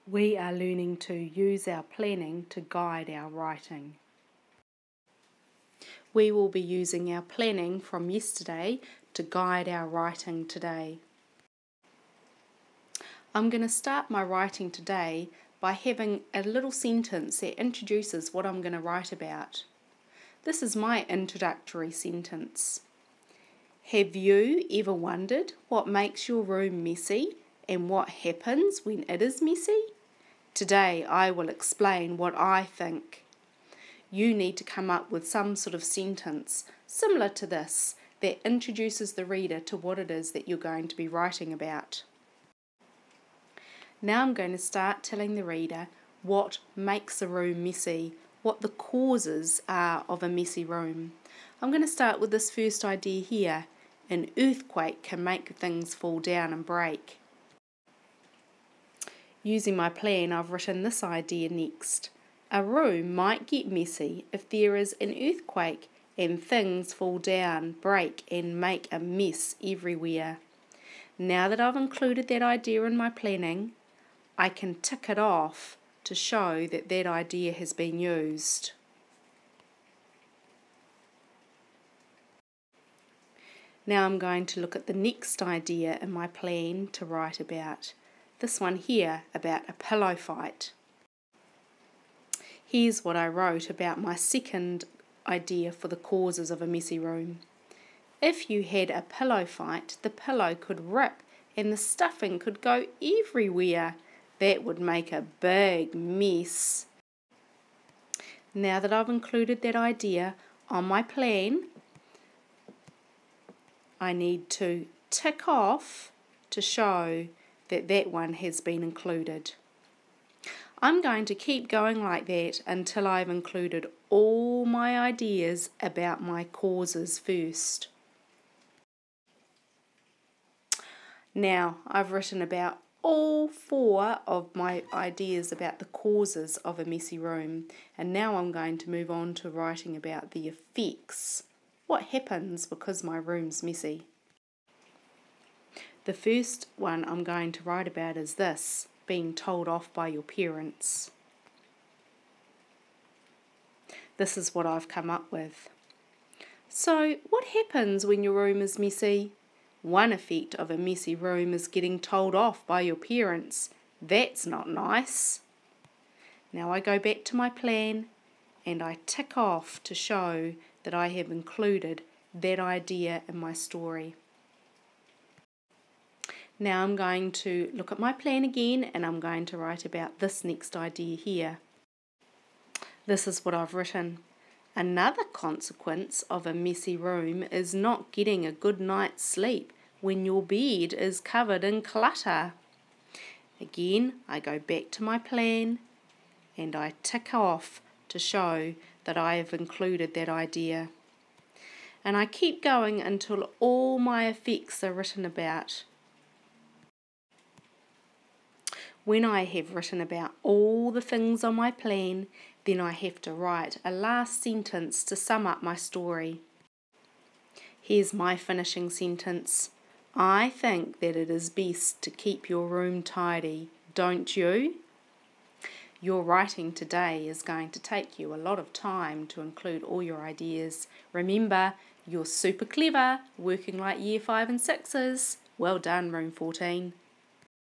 We are learning to use our planning to guide our writing. We will be using our planning from yesterday to guide our writing today. I'm going to start my writing today by having a little sentence that introduces what I'm going to write about. This is my introductory sentence. Have you ever wondered what makes your room messy and what happens when it is messy? Today I will explain what I think. You need to come up with some sort of sentence similar to this that introduces the reader to what it is that you're going to be writing about. Now I'm going to start telling the reader what makes a room messy, what the causes are of a messy room. I'm going to start with this first idea here. An earthquake can make things fall down and break. Using my plan, I've written this idea next. A room might get messy if there is an earthquake and things fall down, break and make a mess everywhere. Now that I've included that idea in my planning, I can tick it off to show that that idea has been used. Now I'm going to look at the next idea in my plan to write about. This one here about a pillow fight. Here's what I wrote about my second idea for the causes of a messy room. If you had a pillow fight, the pillow could rip and the stuffing could go everywhere. That would make a big mess. Now that I've included that idea on my plan, I need to tick off to show that that one has been included. I'm going to keep going like that until I've included all my ideas about my causes first. Now I've written about all 4 of my ideas about the causes of a messy room, and now I'm going to move on to writing about the effects. What happens because my room's messy? The first one I'm going to write about is this, being told off by your parents. This is what I've come up with. So, what happens when your room is messy? One effect of a messy room is getting told off by your parents. That's not nice. Now I go back to my plan and I tick off to show that I have included that idea in my story. Now I'm going to look at my plan again and I'm going to write about this next idea here. This is what I've written. Another consequence of a messy room is not getting a good night's sleep when your bed is covered in clutter. Again, I go back to my plan and I tick off to show that I have included that idea. And I keep going until all my effects are written about. When I have written about all the things on my plan, then I have to write a last sentence to sum up my story. Here's my finishing sentence. I think that it is best to keep your room tidy, don't you? Your writing today is going to take you a lot of time to include all your ideas. Remember, you're super clever, working like year 5 and 6s. Well done, room 14.